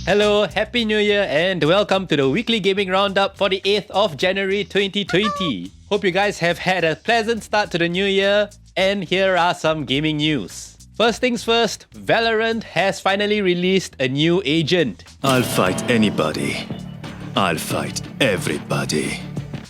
Hello, Happy New Year and welcome to the weekly gaming roundup for the 8th of January 2020. Hope you guys have had a pleasant start to the new year, and here are some gaming news. First things first, Valorant has finally released a new agent. I'll fight anybody. I'll fight everybody.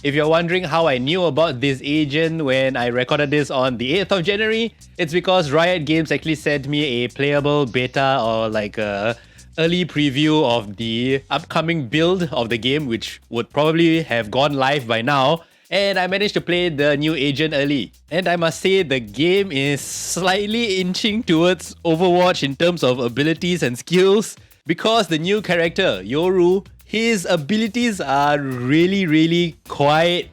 If you're wondering how I knew about this agent when I recorded this on the 8th of January, it's because Riot Games actually sent me a playable beta or like a early preview of the upcoming build of the game, which would probably have gone live by now. And I managed to play the new agent early. And I must say the game is slightly inching towards Overwatch in terms of abilities and skills, because the new character, Yoru, his abilities are really quite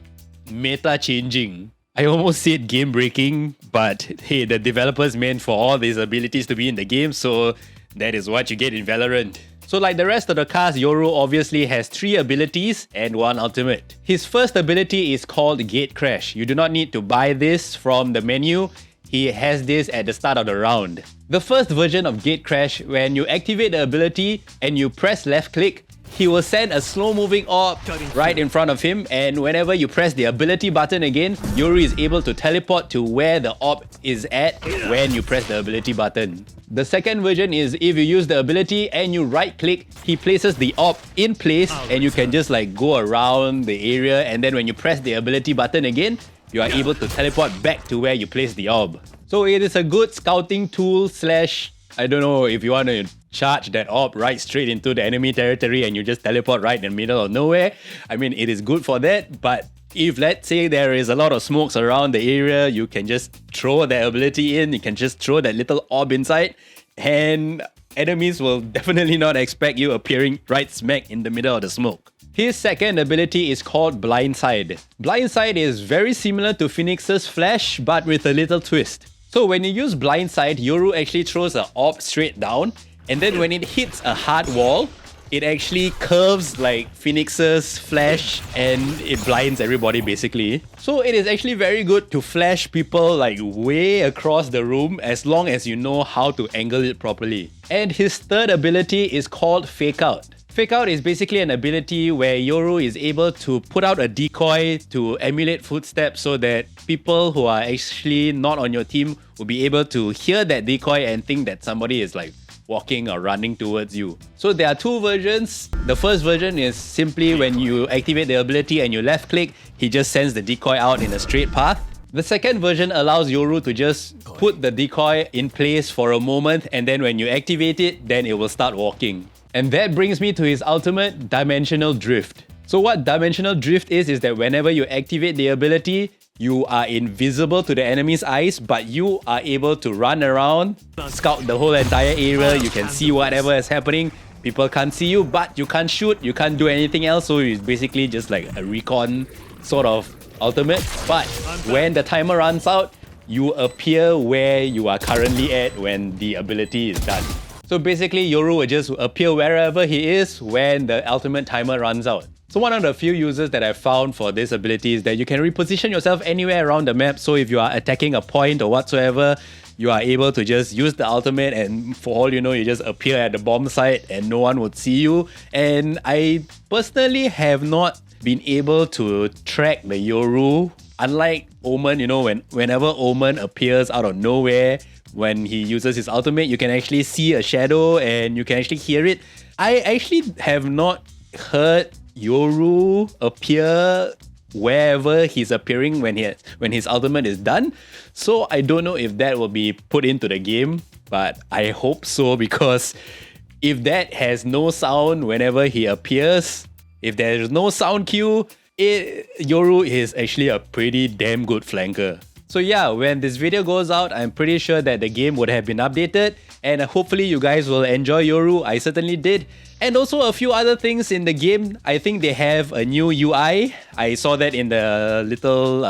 meta-changing. I almost said game-breaking, but hey, the developers meant for all these abilities to be in the game, so that is what you get in Valorant. So like the rest of the cast, Yoru obviously has 3 abilities and 1 ultimate. His first ability is called Gate Crash. You do not need to buy this from the menu. He has this at the start of the round. The first version of Gate Crash, when you activate the ability and you press left click, he will send a slow-moving orb right in front of him, and whenever you press the ability button again, Yoru is able to teleport to where the orb is at when you press the ability button. The second version is if you use the ability and you right-click, he places the orb in place and you can just like go around the area, and then when you press the ability button again, you are able to teleport back to where you placed the orb. So it is a good scouting tool slash, I don't know, if you want to charge that orb right straight into the enemy territory and you just teleport right in the middle of nowhere. I mean, it is good for that, but if let's say there is a lot of smokes around the area, you can just throw the ability in, you can just throw that little orb inside, and enemies will definitely not expect you appearing right smack in the middle of the smoke. His second ability is called Blindside. Blindside is very similar to Phoenix's Flash, but with a little twist. So when you use Blindside, Yoru actually throws an orb straight down, and then when it hits a hard wall, it actually curves like Phoenix's Flash and it blinds everybody basically. So it is actually very good to flash people like way across the room as long as you know how to angle it properly. And his third ability is called Fake Out. Fake Out is basically an ability where Yoru is able to put out a decoy to emulate footsteps so that people who are actually not on your team will be able to hear that decoy and think that somebody is like walking or running towards you. So there are 2 versions. The first version is simply when you activate the ability and you left click, he just sends the decoy out in a straight path. The second version allows Yoru to just put the decoy in place for a moment, and then when you activate it, then it will start walking. And that brings me to his ultimate, Dimensional Drift. So what Dimensional Drift is that whenever you activate the ability, you are invisible to the enemy's eyes, but you are able to run around, scout the whole entire area, you can see whatever is happening. People can't see you, but you can't shoot, you can't do anything else, so it's basically just like a recon sort of ultimate. But when the timer runs out, you appear where you are currently at when the ability is done. So basically, Yoru will just appear wherever he is when the ultimate timer runs out. So one of the few uses that I found for this ability is that you can reposition yourself anywhere around the map. So if you are attacking a point or whatsoever, you are able to just use the ultimate, and for all you know, you just appear at the bomb site and no one would see you. And I personally have not been able to track the Yoru. Unlike Omen, you know, whenever Omen appears out of nowhere, when he uses his ultimate, you can actually see a shadow and you can actually hear it. I actually have not heard Yoru appear wherever he's appearing when his ultimate is done. So I don't know if that will be put into the game, but I hope so, because if that has no sound whenever he appears, if there is no sound cue, Yoru is actually a pretty damn good flanker. So yeah, when this video goes out, I'm pretty sure that the game would have been updated, and hopefully you guys will enjoy Yoru. I certainly did. And also a few other things in the game. I think they have a new UI. I saw that in the little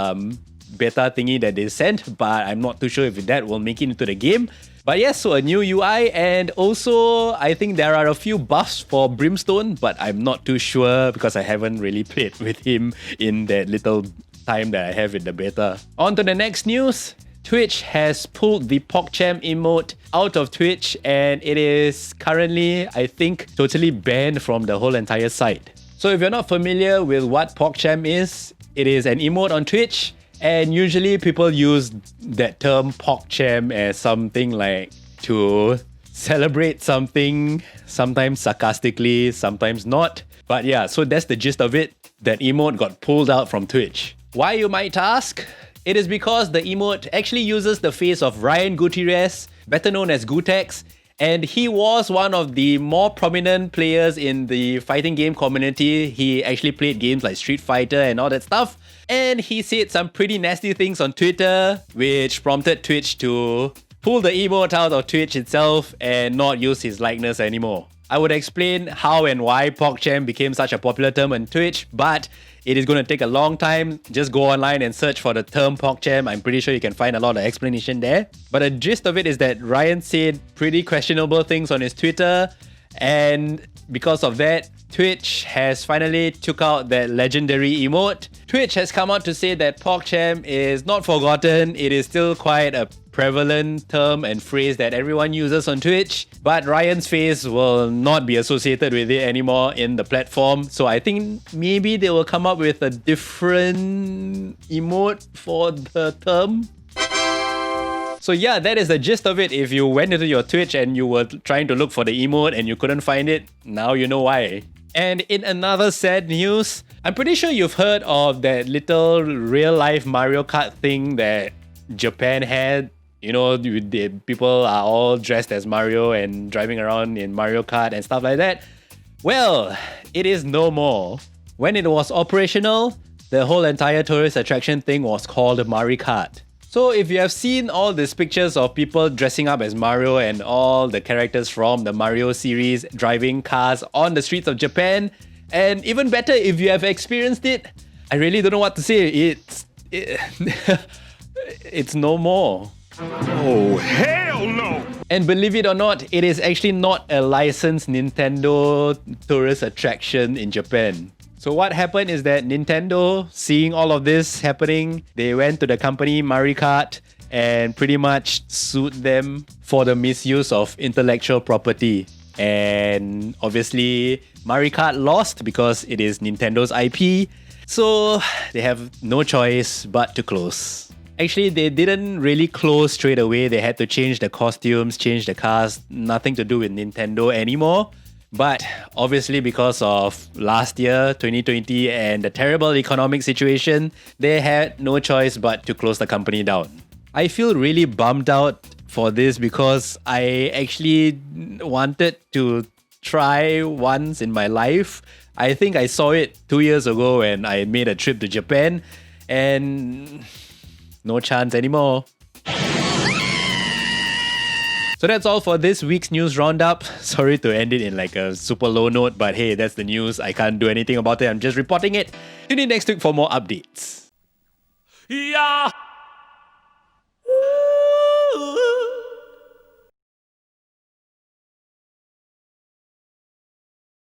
beta thingy that they sent, but I'm not too sure if that will make it into the game. But yes, so a new UI, and also I think there are a few buffs for Brimstone, but I'm not too sure because I haven't really played with him in that little time that I have in the beta. On to the next news. Twitch has pulled the PogChamp emote out of Twitch, and it is currently, I think, totally banned from the whole entire site. So if you're not familiar with what PogChamp is, it is an emote on Twitch, and usually people use that term PogChamp as something like to celebrate something, sometimes sarcastically, sometimes not. But yeah, so that's the gist of it. That emote got pulled out from Twitch. Why, you might ask? It is because the emote actually uses the face of Ryan Gutierrez, better known as Gutex, and he was one of the more prominent players in the fighting game community. He actually played games like Street Fighter and all that stuff, and he said some pretty nasty things on Twitter, which prompted Twitch to pull the emote out of Twitch itself and not use his likeness anymore. I would explain how and why PogChamp became such a popular term on Twitch, but it is going to take a long time. Just go online and search for the term PogChamp. I'm pretty sure you can find a lot of explanation there. But the gist of it is that Ryan said pretty questionable things on his Twitter, and because of that, Twitch has finally took out that legendary emote. Twitch has come out to say that PogChamp is not forgotten. It is still quite a prevalent term and phrase that everyone uses on Twitch, but Ryan's face will not be associated with it anymore in the platform. So I think maybe they will come up with a different emote for the term. So yeah, that is the gist of it. If you went into your Twitch and you were trying to look for the emote and you couldn't find it, now you know why. And in another sad news, I'm pretty sure you've heard of that little real-life Mario Kart thing that Japan had. You know, the people are all dressed as Mario and driving around in Mario Kart and stuff like that. Well, it is no more. When it was operational, the whole entire tourist attraction thing was called Mario Kart. So if you have seen all these pictures of people dressing up as Mario and all the characters from the Mario series driving cars on the streets of Japan, and even better if you have experienced it, I really don't know what to say. It's no more. Oh, hell no! And believe it or not, it is actually not a licensed Nintendo tourist attraction in Japan. So what happened is that Nintendo, seeing all of this happening, they went to the company Mario Kart and pretty much sued them for the misuse of intellectual property. And obviously, Mario Kart lost because it is Nintendo's IP. So they have no choice but to close. Actually, they didn't really close straight away. They had to change the costumes, change the cars, nothing to do with Nintendo anymore. But obviously, because of last year, 2020, and the terrible economic situation, they had no choice but to close the company down. I feel really bummed out for this because I actually wanted to try once in my life. I think I saw it 2 years ago when I made a trip to Japan, and no chance anymore. So that's all for this week's news roundup. Sorry to end it in like a super low note, but hey, that's the news. I can't do anything about it. I'm just reporting it. Tune in next week for more updates. Yeah!